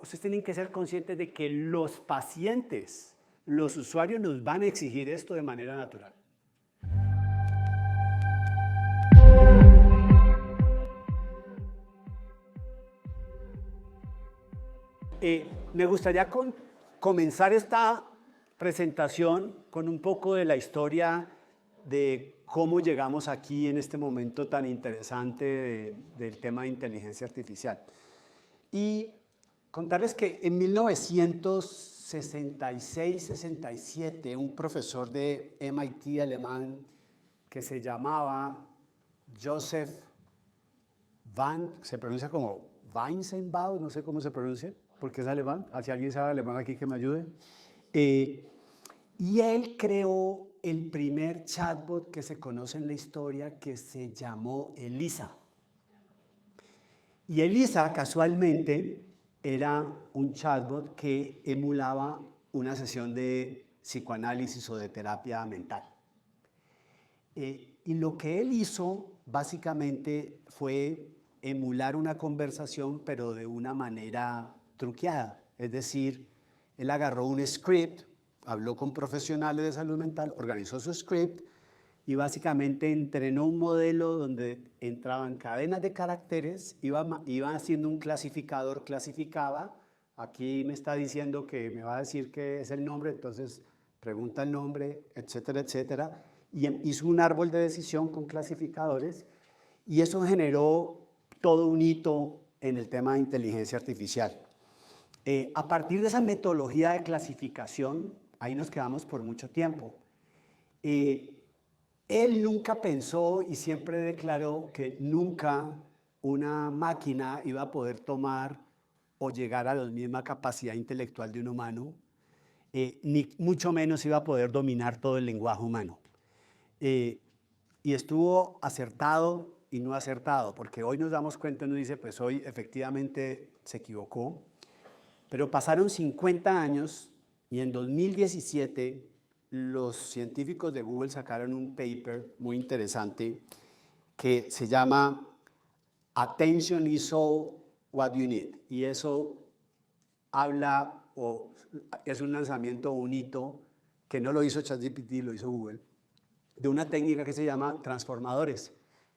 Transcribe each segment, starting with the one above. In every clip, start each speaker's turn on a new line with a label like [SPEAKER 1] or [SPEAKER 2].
[SPEAKER 1] ustedes tienen que ser conscientes de que los pacientes, los usuarios nos van a exigir esto de manera natural. Me gustaría comenzar esta presentación con un poco de la historia de cómo llegamos aquí en este momento tan interesante del tema de inteligencia artificial. Y contarles que en 1966-67, un profesor de MIT alemán que se llamaba Joseph se pronuncia como Weizenbaum, no sé cómo se pronuncia, porque es alemán. Si alguien sabe alemán aquí que me ayude. Y él creó el primer chatbot que se conoce en la historia, que se llamó Elisa. Y Elisa, casualmente, era un chatbot que emulaba una sesión de psicoanálisis o de terapia mental. Y lo que él hizo, básicamente, fue emular una conversación, pero de una manera truqueada. Es decir, él agarró un script, habló con profesionales de salud mental, organizó su script y básicamente entrenó un modelo donde entraban cadenas de caracteres, iba haciendo un clasificador, clasificaba. Aquí me está diciendo que me va a decir qué es el nombre, entonces pregunta el nombre, etcétera, etcétera. Y hizo un árbol de decisión con clasificadores y eso generó todo un hito en el tema de inteligencia artificial. A partir de esa metodología de clasificación, ahí nos quedamos por mucho tiempo. Él nunca pensó y siempre declaró que nunca una máquina iba a poder tomar o llegar a la misma capacidad intelectual de un humano, ni mucho menos iba a poder dominar todo el lenguaje humano. Y estuvo acertado y no acertado, porque hoy nos damos cuenta, uno dice, pues hoy efectivamente se equivocó, pero pasaron 50 años y en 2017 los científicos de Google sacaron un paper muy interesante que se llama Attention is all what you need. Y eso habla, o es un lanzamiento, un hito, que no lo hizo ChatGPT, lo hizo Google, de una técnica que se llama transformadores.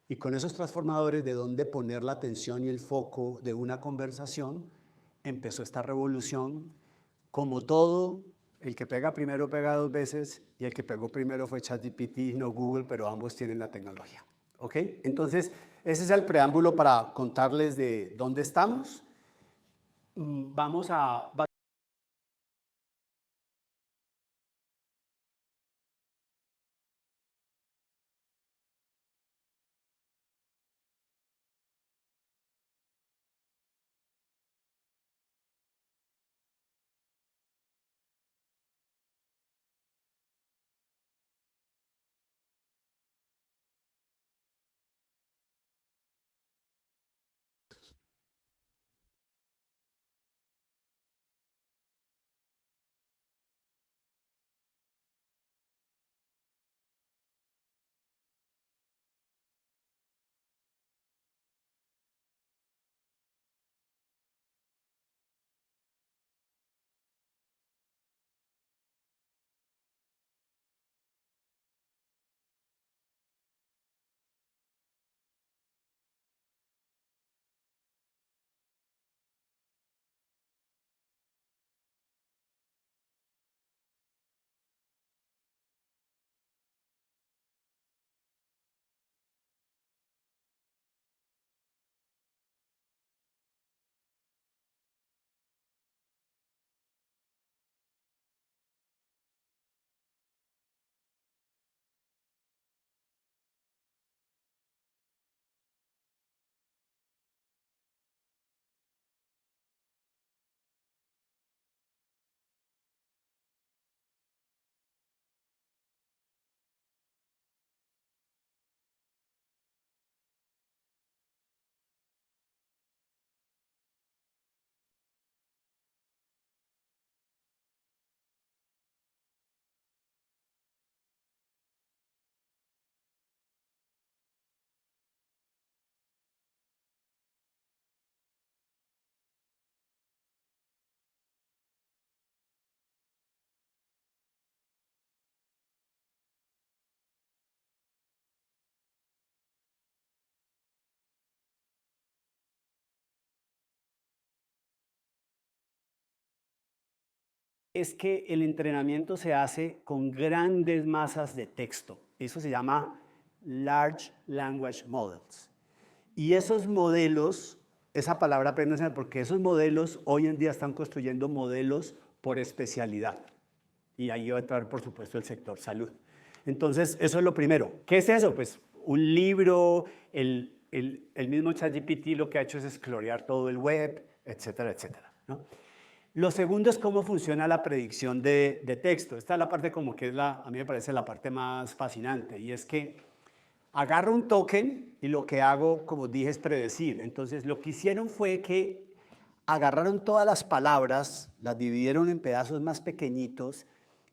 [SPEAKER 1] Y con esos transformadores, de dónde poner la atención y el foco de una conversación, empezó esta revolución. Como todo, el que pega primero pega dos veces, y el que pegó primero fue ChatGPT, no Google, pero ambos tienen la tecnología. ¿Ok? Entonces, ese es el preámbulo para contarles de dónde estamos. Vamos a es que el entrenamiento se hace con grandes masas de texto. Eso se llama Large Language Models. Y esos modelos, esa palabra apréndanse porque esos modelos hoy en día están construyendo modelos por especialidad. Y ahí va a entrar, por supuesto, el sector salud. Entonces, eso es lo primero. ¿Qué es eso? Pues un libro, el mismo ChatGPT lo que ha hecho es explorar todo el web, etcétera, etcétera, ¿no? Lo segundo es cómo funciona la predicción de texto. Esta es la parte como que es a mí me parece la parte más fascinante, y es que agarro un token y lo que hago, como dije, es predecir. Entonces, lo que hicieron fue que agarraron todas las palabras, las dividieron en pedazos más pequeñitos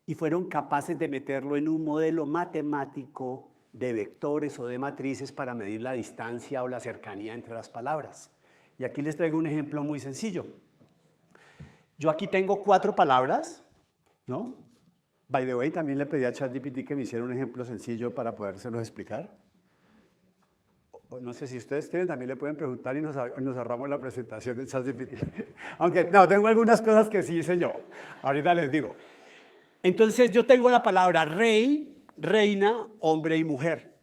[SPEAKER 1] y fueron capaces de meterlo en un modelo matemático de vectores o de matrices para medir la distancia o la cercanía entre las palabras. Y aquí les traigo un ejemplo muy sencillo. Yo aquí tengo 4 palabras, ¿no? By the way, también le pedí a ChatGPT que me hiciera un ejemplo sencillo para podérselos explicar. No sé si ustedes quieren, también le pueden preguntar y nos ahorramos la presentación de ChatGPT. Aunque no, tengo algunas cosas que sí hice yo. Ahorita les digo. Entonces yo tengo la palabra rey, reina, hombre y mujer.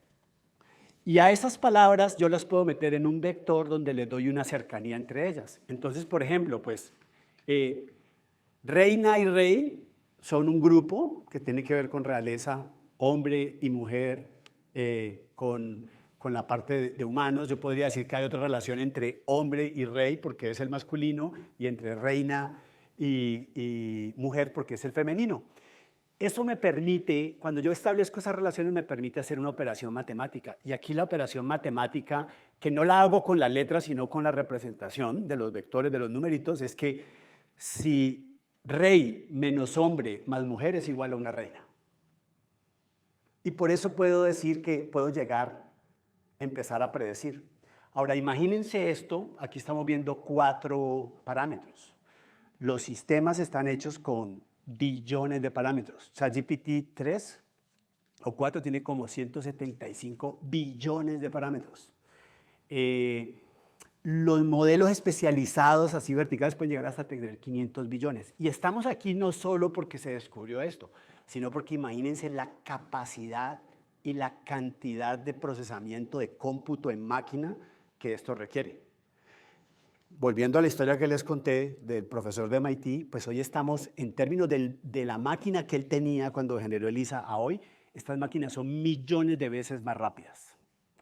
[SPEAKER 1] Y a esas palabras yo las puedo meter en un vector donde les doy una cercanía entre ellas. Entonces, por ejemplo, pues reina y rey son un grupo que tiene que ver con realeza, hombre y mujer, con la parte de humanos. Yo podría decir que hay otra relación entre hombre y rey porque es el masculino y entre reina y mujer porque es el femenino. Eso me permite, cuando yo establezco esas relaciones, me permite hacer una operación matemática. Y aquí la operación matemática, que no la hago con las letras, sino con la representación de los vectores, de los numeritos, es que si rey menos hombre más mujer es igual a una reina. Y por eso puedo decir que puedo llegar a empezar a predecir. Ahora, imagínense esto, aquí estamos viendo 4 parámetros. Los sistemas están hechos con billones de parámetros. ChatGPT 3 o 4 tiene como 175 billones de parámetros. Los modelos especializados, así verticales, pueden llegar hasta tener 500 billones. Y estamos aquí no solo porque se descubrió esto, sino porque imagínense la capacidad y la cantidad de procesamiento de cómputo en máquina que esto requiere. Volviendo a la historia que les conté del profesor de MIT, pues hoy estamos, en términos de la máquina que él tenía cuando generó ELIZA a hoy, estas máquinas son millones de veces más rápidas.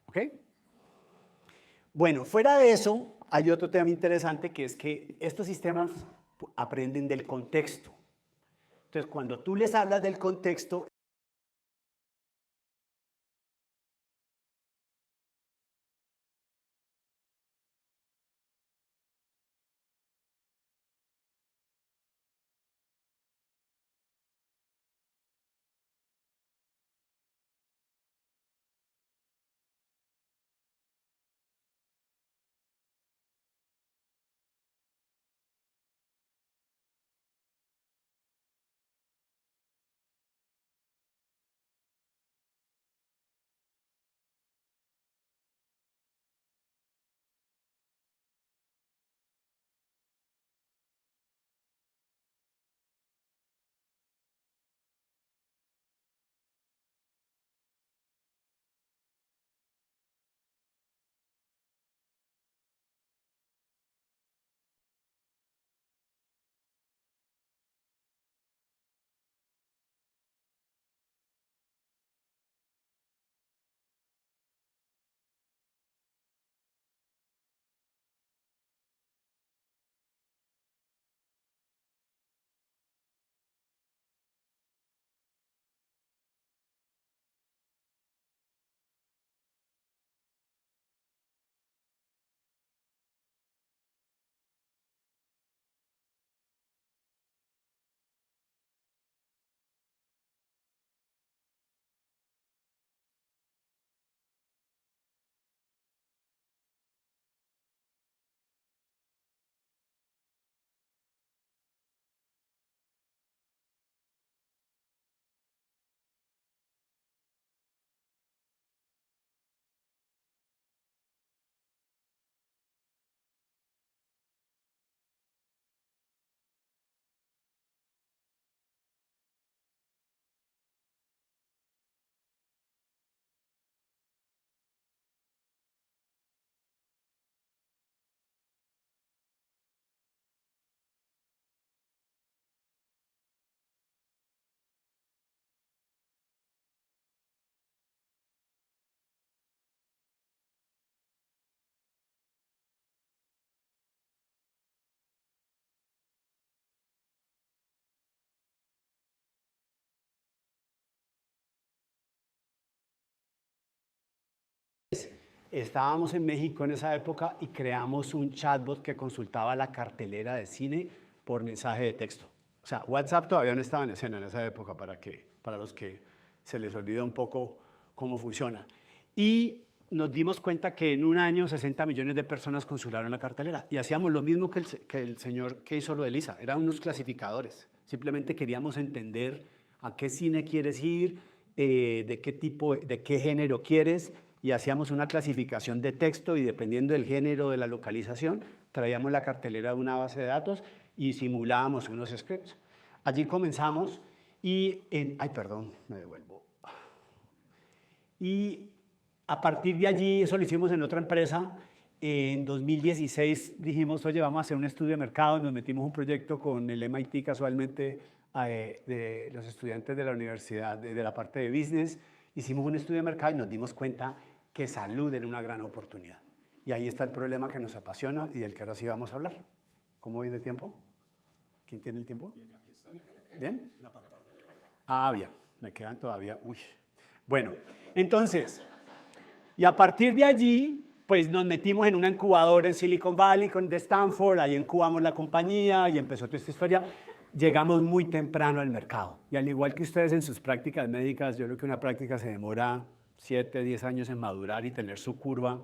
[SPEAKER 1] ¿Ok? Bueno, fuera de eso, hay otro tema interesante que es que estos sistemas aprenden del contexto. Entonces, cuando tú les hablas del contexto, Estábamos en México en esa época y creamos un chatbot que consultaba la cartelera de cine por mensaje de texto. O sea, WhatsApp todavía no estaba en escena en esa época para los que se les olvida un poco cómo funciona. Y nos dimos cuenta que en un año 60 millones de personas consultaron la cartelera y hacíamos lo mismo que el señor que hizo lo de Lisa, eran unos clasificadores. Simplemente queríamos entender a qué cine quieres ir, de qué tipo, de qué género quieres, y hacíamos una clasificación de texto y dependiendo del género, de la localización, traíamos la cartelera de una base de datos y simulábamos unos scripts. Allí comenzamos y ay, perdón, me devuelvo. Y a partir de allí, eso lo hicimos en otra empresa. En 2016 dijimos, oye, vamos a hacer un estudio de mercado. Nos metimos un proyecto con el MIT casualmente, de los estudiantes de la universidad, de la parte de business. Hicimos un estudio de mercado y nos dimos cuenta que salud era una gran oportunidad. Y ahí está el problema que nos apasiona y del que ahora sí vamos a hablar. ¿Cómo voy de tiempo? ¿Quién tiene el tiempo? ¿Bien? Ah, bien. Me quedan todavía. Uy. Bueno, entonces, y a partir de allí, pues nos metimos en una incubadora en Silicon Valley de Stanford, ahí incubamos la compañía y empezó toda esta historia. Llegamos muy temprano al mercado. Y al igual que ustedes en sus prácticas médicas, yo creo que una práctica se demora 7, 10 años en madurar y tener su curva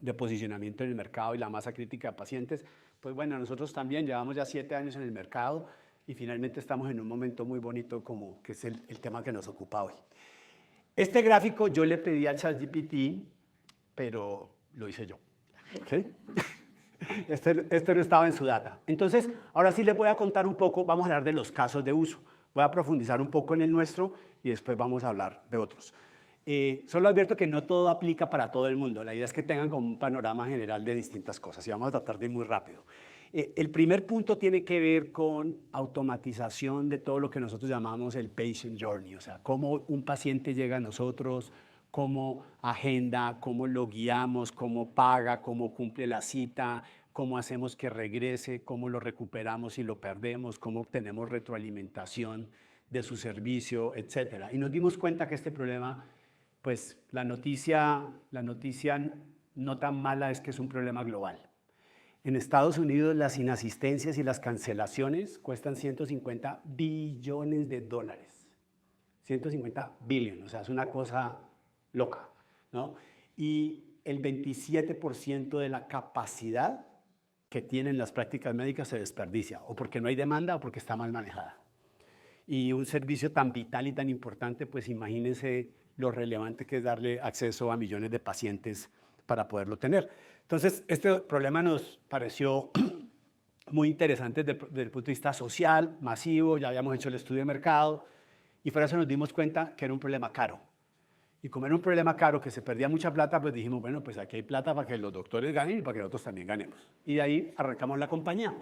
[SPEAKER 1] de posicionamiento en el mercado y la masa crítica de pacientes. Pues bueno, nosotros también llevamos ya 7 años en el mercado y finalmente estamos en un momento muy bonito como que es el tema que nos ocupa hoy. Este gráfico yo le pedí al ChatGPT, pero lo hice yo. ¿Sí? Este no estaba en su data. Entonces, ahora sí les voy a contar un poco, vamos a hablar de los casos de uso. Voy a profundizar un poco en el nuestro y después vamos a hablar de otros. Solo advierto que no todo aplica para todo el mundo. La idea es que tengan como un panorama general de distintas cosas y vamos a tratar de ir muy rápido. El primer punto tiene que ver con automatización de todo lo que nosotros llamamos el patient journey, o sea, cómo un paciente llega a nosotros, cómo agenda, cómo lo guiamos, cómo paga, cómo cumple la cita, cómo hacemos que regrese, cómo lo recuperamos si lo perdemos, cómo obtenemos retroalimentación de su servicio, etc. Y nos dimos cuenta que este problema, pues la noticia no tan mala es que es un problema global. En Estados Unidos las inasistencias y las cancelaciones cuestan 150 billones de dólares. 150 billones, o sea, es una cosa loca, ¿no? Y el 27% de la capacidad que tienen las prácticas médicas se desperdicia, o porque no hay demanda o porque está mal manejada. Y un servicio tan vital y tan importante, pues imagínense lo relevante que es darle acceso a millones de pacientes para poderlo tener. Entonces, este problema nos pareció muy interesante desde el punto de vista social, masivo, ya habíamos hecho el estudio de mercado, y por eso nos dimos cuenta que era un problema caro. Y como era un problema caro, que se perdía mucha plata, pues dijimos, bueno, pues aquí hay plata para que los doctores ganen y para que nosotros también ganemos. Y de ahí arrancamos la compañía.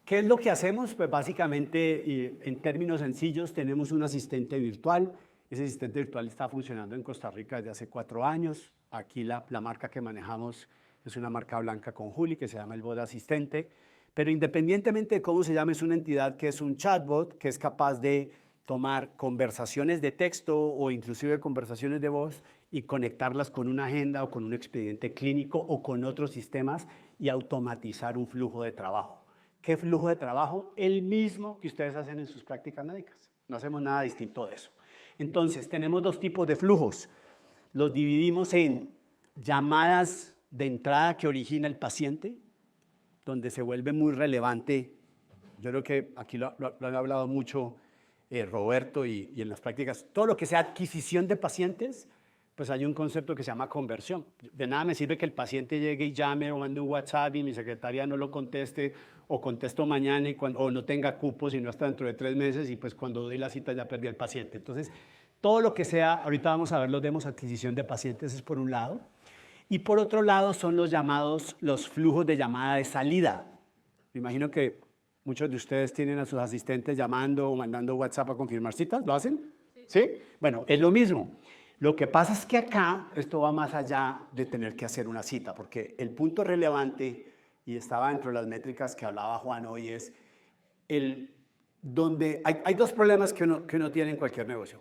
[SPEAKER 1] ¿Qué es lo que hacemos? Pues básicamente, en términos sencillos, tenemos un asistente virtual. Ese asistente virtual está funcionando en Costa Rica desde hace 4 años. Aquí la marca que manejamos es una marca blanca con Juli, que se llama el Bot Asistente. Pero independientemente de cómo se llame, es una entidad que es un chatbot, que es capaz de tomar conversaciones de texto o inclusive conversaciones de voz y conectarlas con una agenda o con un expediente clínico o con otros sistemas y automatizar un flujo de trabajo. ¿Qué flujo de trabajo? El mismo que ustedes hacen en sus prácticas médicas. No hacemos nada distinto de eso. Entonces, tenemos 2 tipos de flujos. Los dividimos en llamadas de entrada que origina el paciente, donde se vuelve muy relevante. Yo creo que aquí lo han hablado mucho Roberto y en las prácticas. Todo lo que sea adquisición de pacientes, pues hay un concepto que se llama conversión. De nada me sirve que el paciente llegue y llame o mande un WhatsApp y mi secretaria no lo conteste o contesto mañana o no tenga cupo sino hasta dentro de 3 meses y pues cuando doy la cita ya perdí al paciente. Entonces, todo lo que sea, ahorita vamos a ver los demos, adquisición de pacientes es por un lado. Y por otro lado son los flujos de llamada de salida. Me imagino que muchos de ustedes tienen a sus asistentes llamando o mandando WhatsApp a confirmar citas, ¿lo hacen? ¿Sí? Bueno, es lo mismo. Lo que pasa es que acá esto va más allá de tener que hacer una cita, porque el punto relevante, y estaba dentro de las métricas que hablaba Juan hoy, es donde hay 2 problemas que uno tiene en cualquier negocio.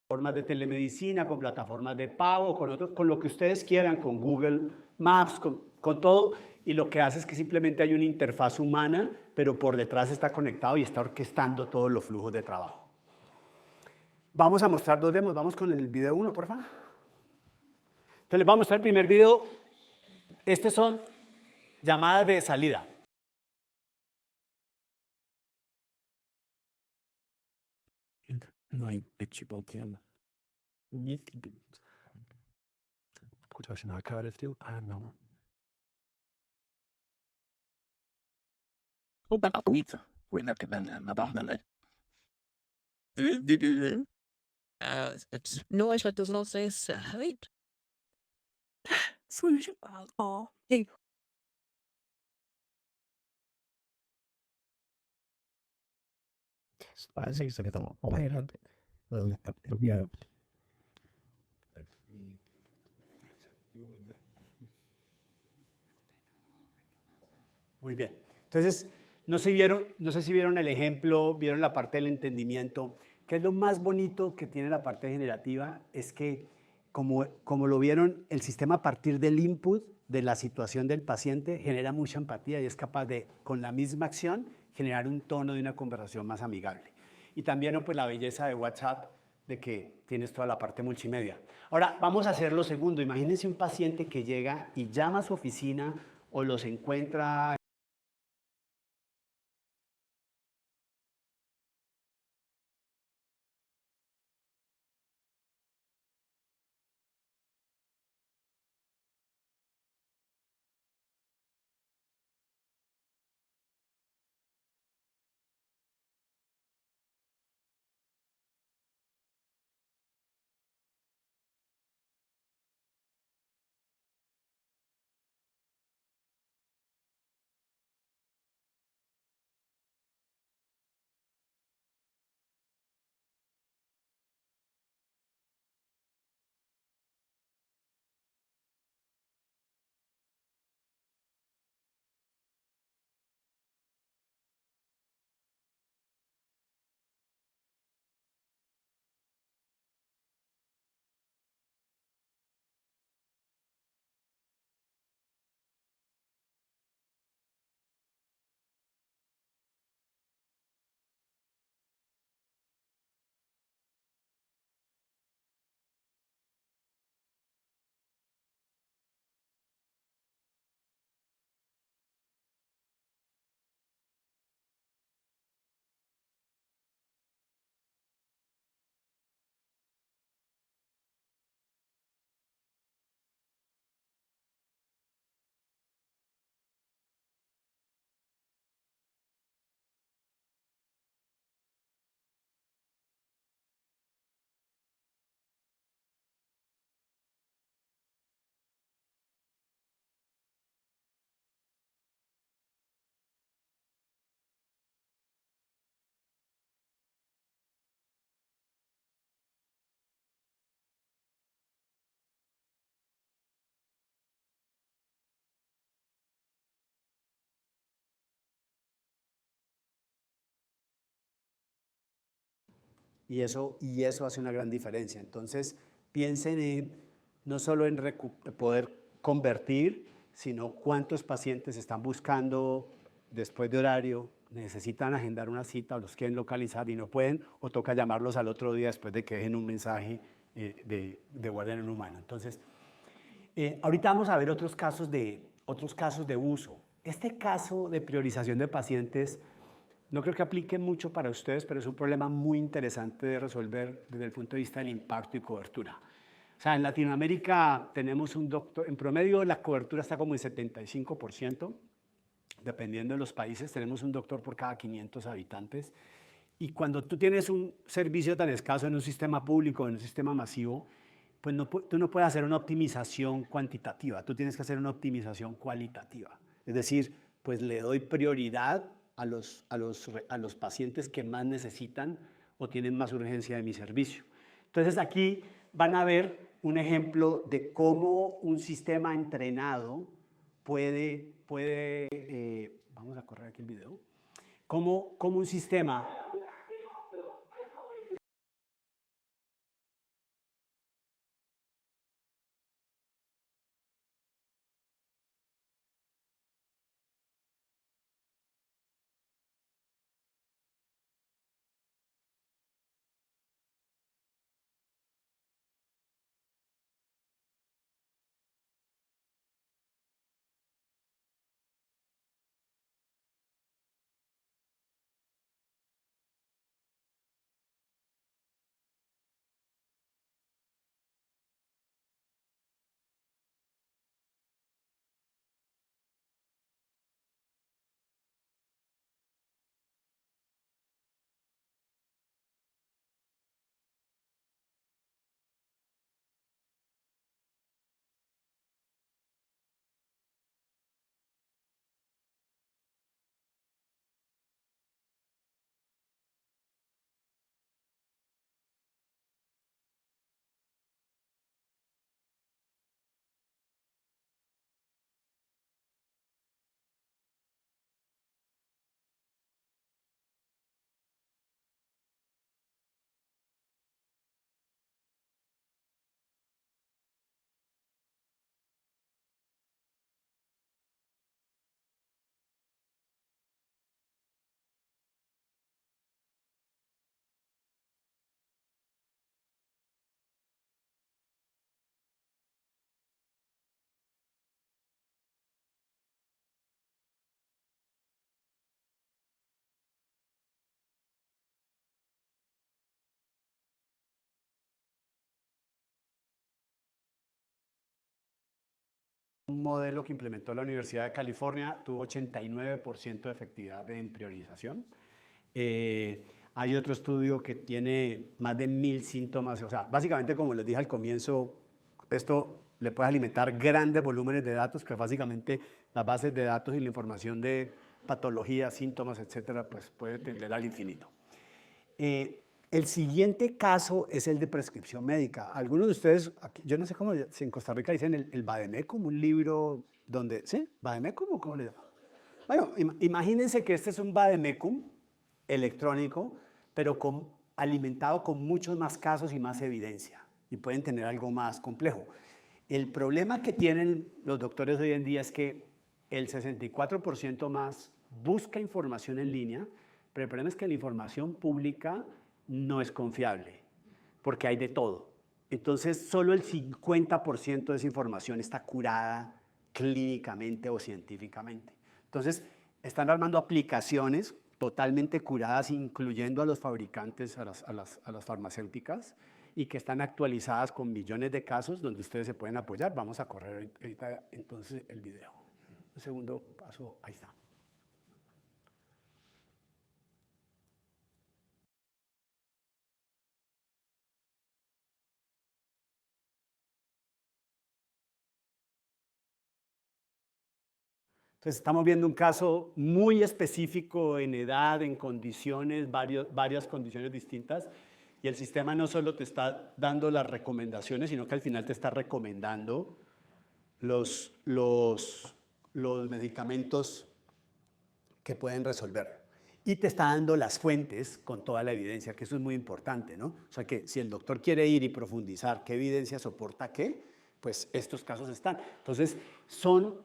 [SPEAKER 1] plataformas de telemedicina, con plataformas de pago, con lo que ustedes quieran, con Google Maps, con todo. Y lo que hace es que simplemente hay una interfaz humana, pero por detrás está conectado y está orquestando todos los flujos de trabajo. Vamos a mostrar dos demos. Vamos con el video 1, por favor. Entonces les vamos a mostrar el primer video. Estas son llamadas de salida. No hay chipoteando. Escuchas una cara de estilo. Ah, no.
[SPEAKER 2] Open up pizza. We're not gonna abandon it.
[SPEAKER 3] No, ich hatte noch sehr weit. Früh. Oh, hey.
[SPEAKER 2] Así se me tomó. Oh, my God. Yeah.
[SPEAKER 1] Muy bien. Entonces, no sé si vieron el ejemplo, vieron la parte del entendimiento. ¿Qué es lo más bonito que tiene la parte generativa? Es que, como lo vieron, el sistema a partir del input de la situación del paciente genera mucha empatía y es capaz de, con la misma acción, generar un tono de una conversación más amigable. Y también pues, la belleza de WhatsApp, de que tienes toda la parte multimedia. Ahora, vamos a hacer lo segundo. Imagínense un paciente que llega y llama a su oficina o los encuentra. Y eso hace una gran diferencia. Entonces, piensen no solo en poder convertir, sino cuántos pacientes están buscando después de horario, necesitan agendar una cita o los quieren localizar y no pueden, o toca llamarlos al otro día después de que dejen un mensaje de guardia en humano. Entonces, ahorita vamos a ver otros casos de uso. Este caso de priorización de pacientes no creo que aplique mucho para ustedes, pero es un problema muy interesante de resolver desde el punto de vista del impacto y cobertura. O sea, en Latinoamérica tenemos un doctor, en promedio la cobertura está como en 75%, dependiendo de los países, tenemos un doctor por cada 500 habitantes. Y cuando tú tienes un servicio tan escaso en un sistema público, en un sistema masivo, pues tú no puedes hacer una optimización cuantitativa, tú tienes que hacer una optimización cualitativa. Es decir, pues le doy prioridad a los pacientes que más necesitan o tienen más urgencia de mi servicio. Entonces aquí van a ver un ejemplo de cómo un sistema entrenado puede vamos a correr aquí el video, cómo un sistema un modelo que implementó la Universidad de California, tuvo 89% de efectividad en priorización. Hay otro estudio que tiene más de 1000 síntomas. O sea, básicamente, como les dije al comienzo, esto le puede alimentar grandes volúmenes de datos, que básicamente las bases de datos y la información de patologías, síntomas, etcétera, pues puede tender al infinito. El siguiente caso es el de prescripción médica. Algunos de ustedes, aquí, yo no sé cómo, si en Costa Rica dicen el Vademecum, un libro donde, ¿sí? ¿Vademecum o cómo le llaman? Bueno, imagínense que este es un Vademecum electrónico, pero alimentado con muchos más casos y más evidencia, y pueden tener algo más complejo. El problema que tienen los doctores hoy en día es que el 64% más busca información en línea, pero el problema es que la información pública no es confiable, porque hay de todo. Entonces, solo el 50% de esa información está curada clínicamente o científicamente. Entonces, están armando aplicaciones totalmente curadas, incluyendo a los fabricantes, a las farmacéuticas, y que están actualizadas con millones de casos donde ustedes se pueden apoyar. Vamos a correr ahorita entonces el video. Un segundo paso, ahí está. Entonces, estamos viendo un caso muy específico en edad, en condiciones, varias condiciones distintas, y el sistema no solo te está dando las recomendaciones, sino que al final te está recomendando los medicamentos que pueden resolver. Y te está dando las fuentes con toda la evidencia, que eso es muy importante, ¿no? O sea, que si el doctor quiere ir y profundizar qué evidencia soporta qué, pues estos casos están. Entonces, son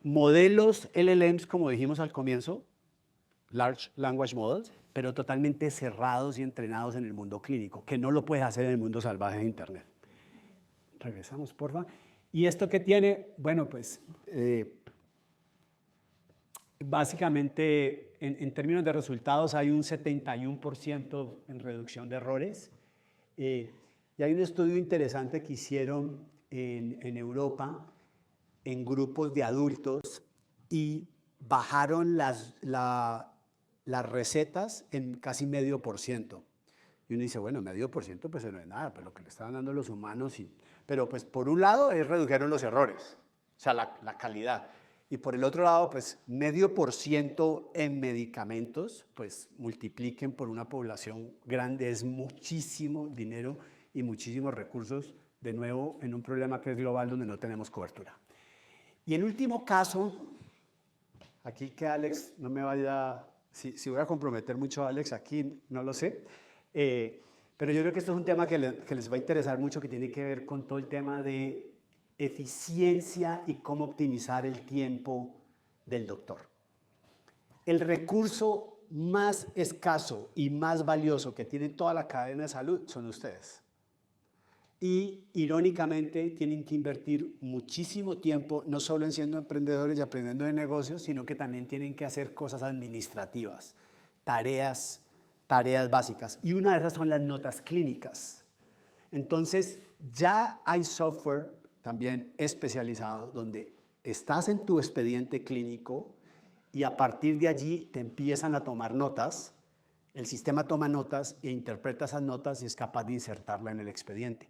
[SPEAKER 1] modelos LLMs, como dijimos al comienzo, Large Language Models, pero totalmente cerrados y entrenados en el mundo clínico, que no lo puedes hacer en el mundo salvaje de Internet. Regresamos, porfa. ¿Y esto qué tiene? Bueno, pues básicamente en términos de resultados hay un 71% en reducción de errores. Y hay un estudio interesante que hicieron en Europa en grupos de adultos y bajaron las recetas en casi 0,5%. Y uno dice, bueno, 0,5% pues no es nada, pero lo que le estaban dando los humanos. Pero pues por un lado redujeron los errores, o sea, la calidad. Y por el otro lado, pues 0,5% en medicamentos, pues multipliquen por una población grande, es muchísimo dinero y muchísimos recursos, de nuevo, en un problema que es global donde no tenemos cobertura. Y el último caso, aquí que Alex no me vaya, si voy a comprometer mucho a Alex aquí, no lo sé, pero yo creo que esto es un tema que les va a interesar mucho, que tiene que ver con todo el tema de eficiencia y cómo optimizar el tiempo del doctor. El recurso más escaso y más valioso que tiene toda la cadena de salud son ustedes. Y irónicamente tienen que invertir muchísimo tiempo, no solo en siendo emprendedores y aprendiendo de negocios, sino que también tienen que hacer cosas administrativas, tareas básicas. Y una de esas son las notas clínicas. Entonces, ya hay software también especializado donde estás en tu expediente clínico y a partir de allí te empiezan a tomar notas. El sistema toma notas e interpreta esas notas y es capaz de insertarla en el expediente.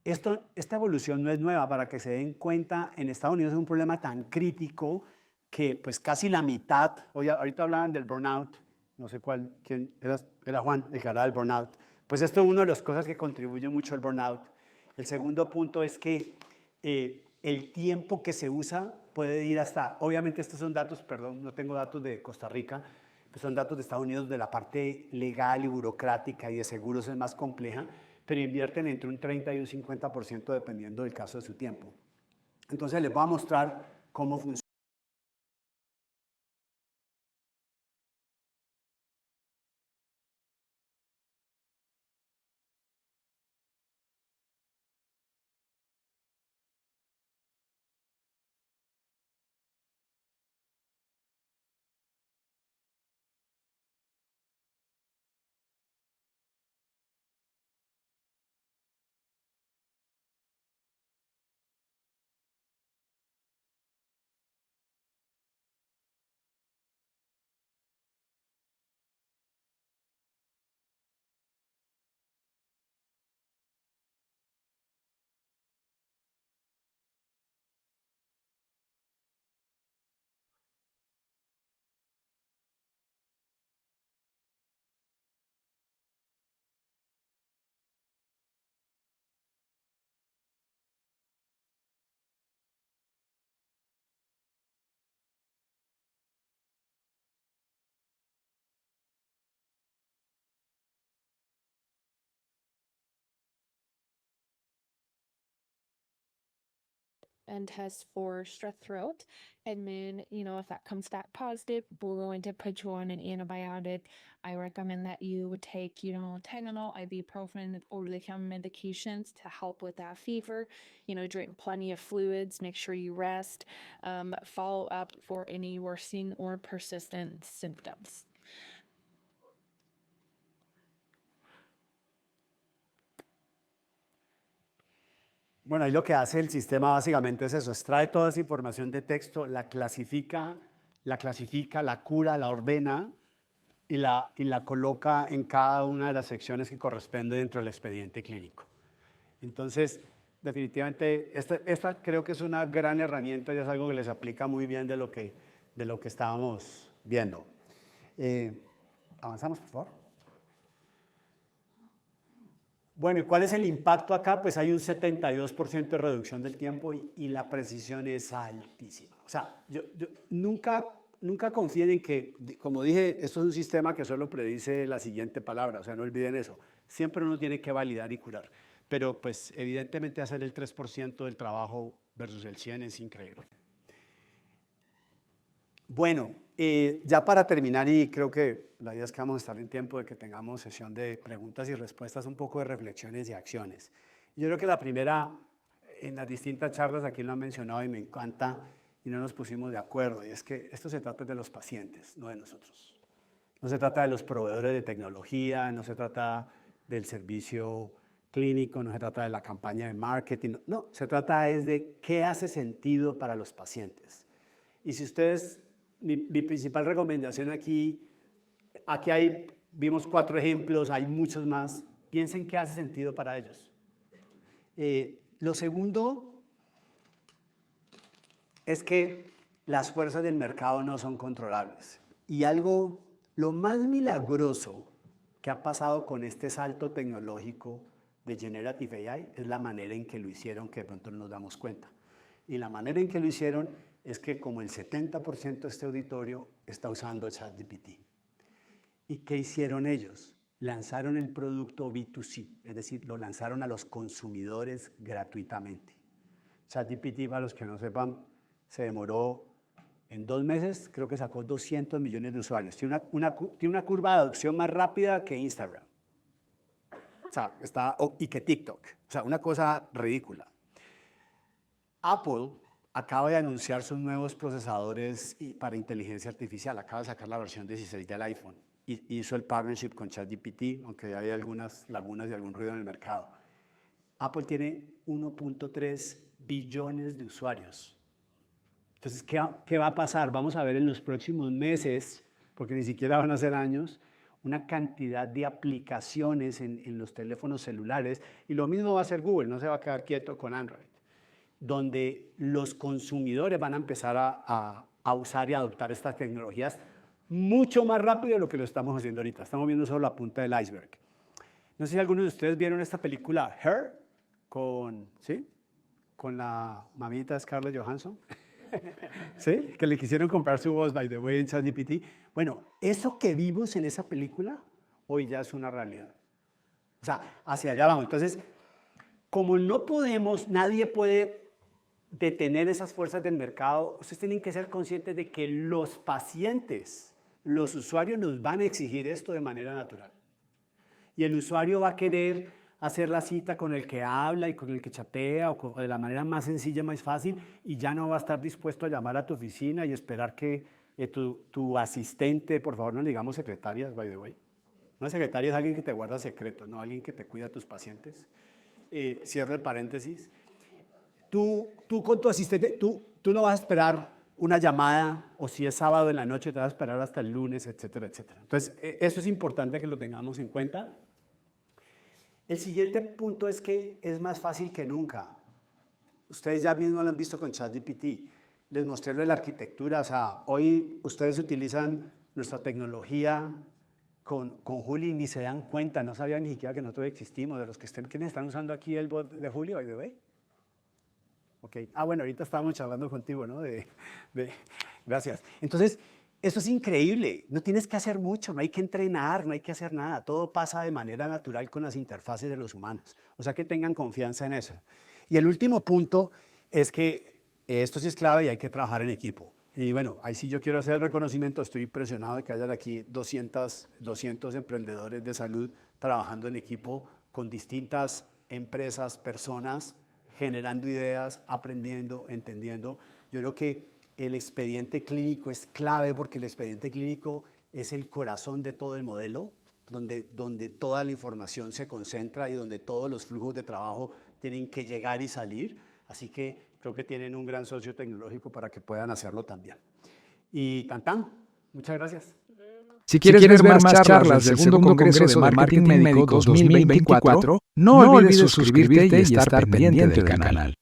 [SPEAKER 1] Esta evolución no es nueva. Para que se den cuenta, en Estados Unidos es un problema tan crítico que pues casi la mitad, ahorita hablaban del burnout, no sé quién era Juan, el que hablaba del burnout. Pues esto es una de las cosas que contribuye mucho al burnout. El segundo punto es que el tiempo que se usa puede ir hasta, obviamente estos son datos, perdón, no tengo datos de Costa Rica, pues son datos de Estados Unidos, de la parte legal y burocrática y de seguros es más compleja, pero invierten entre un 30 y un 50% dependiendo del caso de su tiempo. Entonces les voy a mostrar cómo funciona.
[SPEAKER 4] and test for strep throat. And then, if that comes back positive, we're going to put you on an antibiotic. I recommend that you would take, Tylenol, ibuprofen, over-the-counter medications to help with that fever. Drink plenty of fluids, make sure you rest, follow up for any worsening or persistent symptoms.
[SPEAKER 1] Bueno, ahí lo que hace el sistema básicamente es eso, extrae toda esa información de texto, la clasifica, la cura, la ordena y la coloca en cada una de las secciones que corresponde dentro del expediente clínico. Entonces, definitivamente, esta creo que es una gran herramienta y es algo que les aplica muy bien de lo que estábamos viendo. Avanzamos, por favor. Bueno, ¿y cuál es el impacto acá? Pues hay un 72% de reducción del tiempo y la precisión es altísima. O sea, yo nunca confíen en que, como dije, esto es un sistema que solo predice la siguiente palabra, o sea, no olviden eso. Siempre uno tiene que validar y curar. Pero pues evidentemente hacer el 3% del trabajo versus el 100 es increíble. Bueno, ya para terminar, y creo que la idea es que vamos a estar en tiempo de que tengamos sesión de preguntas y respuestas, un poco de reflexiones y acciones. Yo creo que la primera, en las distintas charlas aquí lo han mencionado y me encanta, y no nos pusimos de acuerdo, y es que esto se trata de los pacientes, no de nosotros. No se trata de los proveedores de tecnología, no se trata del servicio clínico, no se trata de la campaña de marketing, no, se trata es de qué hace sentido para los pacientes. Y si ustedes, mi principal recomendación aquí vimos 4 ejemplos, hay muchos más, piensen qué hace sentido para ellos. Lo segundo es que las fuerzas del mercado no son controlables. Y lo más milagroso que ha pasado con este salto tecnológico de Generative AI es la manera en que lo hicieron, que de pronto no nos damos cuenta. Y la manera en que lo hicieron es que como el 70% de este auditorio está usando ChatGPT. ¿Y qué hicieron ellos? Lanzaron el producto B2C, es decir, lo lanzaron a los consumidores gratuitamente. ChatGPT, para los que no sepan, se demoró en 2 meses, creo que sacó 200 millones de usuarios. Tiene una curva de adopción más rápida que Instagram. O sea, y que TikTok. O sea, una cosa ridícula. Apple acaba de anunciar sus nuevos procesadores para inteligencia artificial. Acaba de sacar la versión 16 del iPhone. Y hizo el partnership con ChatGPT, aunque hay algunas lagunas y algún ruido en el mercado. Apple tiene 1.3 billones de usuarios. Entonces, ¿qué va a pasar? Vamos a ver en los próximos meses, porque ni siquiera van a ser años, una cantidad de aplicaciones en los teléfonos celulares. Y lo mismo va a hacer Google, no se va a quedar quieto con Android, donde los consumidores van a empezar a usar y adoptar estas tecnologías mucho más rápido de lo que lo estamos haciendo ahorita. Estamos viendo solo la punta del iceberg. No sé si algunos de ustedes vieron esta película Her con la mamita Scarlett Johansson. ¿Sí? Que le quisieron comprar su voz, by the way, en ChatGPT. Bueno, eso que vimos en esa película hoy ya es una realidad. O sea, hacia allá vamos. Entonces, como no podemos, nadie puede detener esas fuerzas del mercado, ustedes tienen que ser conscientes de que los pacientes, los usuarios nos van a exigir esto de manera natural. Y el usuario va a querer hacer la cita con el que habla y con el que chatea o de la manera más sencilla, más fácil, y ya no va a estar dispuesto a llamar a tu oficina y esperar que tu asistente, por favor, no le digamos secretarias, by the way. Una secretaria es alguien que te guarda secretos, no alguien que te cuida a tus pacientes. Cierro el paréntesis. Tú con tu asistente, tú no vas a esperar una llamada, o si es sábado en la noche te vas a esperar hasta el lunes, etcétera, etcétera. Entonces, eso es importante que lo tengamos en cuenta. El siguiente punto es que es más fácil que nunca. Ustedes ya mismos lo han visto con ChatGPT. Les mostré lo de la arquitectura. O sea, hoy ustedes utilizan nuestra tecnología con Juli y ni se dan cuenta. No sabían ni siquiera que nosotros existimos. De los que ¿quiénes están usando aquí el bot de Juli, by the way? Ok. Bueno, ahorita estábamos charlando contigo, ¿no? Gracias. Entonces, eso es increíble, no tienes que hacer mucho, no hay que entrenar, no hay que hacer nada, todo pasa de manera natural con las interfaces de los humanos, o sea que tengan confianza en eso. Y el último punto es que esto sí es clave y hay que trabajar en equipo. Y bueno, ahí sí yo quiero hacer el reconocimiento, estoy impresionado de que hayan aquí 200 emprendedores de salud trabajando en equipo con distintas empresas, personas, generando ideas, aprendiendo, entendiendo. Yo creo que el expediente clínico es clave porque el expediente clínico es el corazón de todo el modelo, donde toda la información se concentra y donde todos los flujos de trabajo tienen que llegar y salir. Así que creo que tienen un gran socio tecnológico para que puedan hacerlo también. Y muchas gracias.
[SPEAKER 5] Si quieres ver más charlas del segundo Congreso de Marketing Médico 2024, no olvides suscribirte y estar pendiente del canal.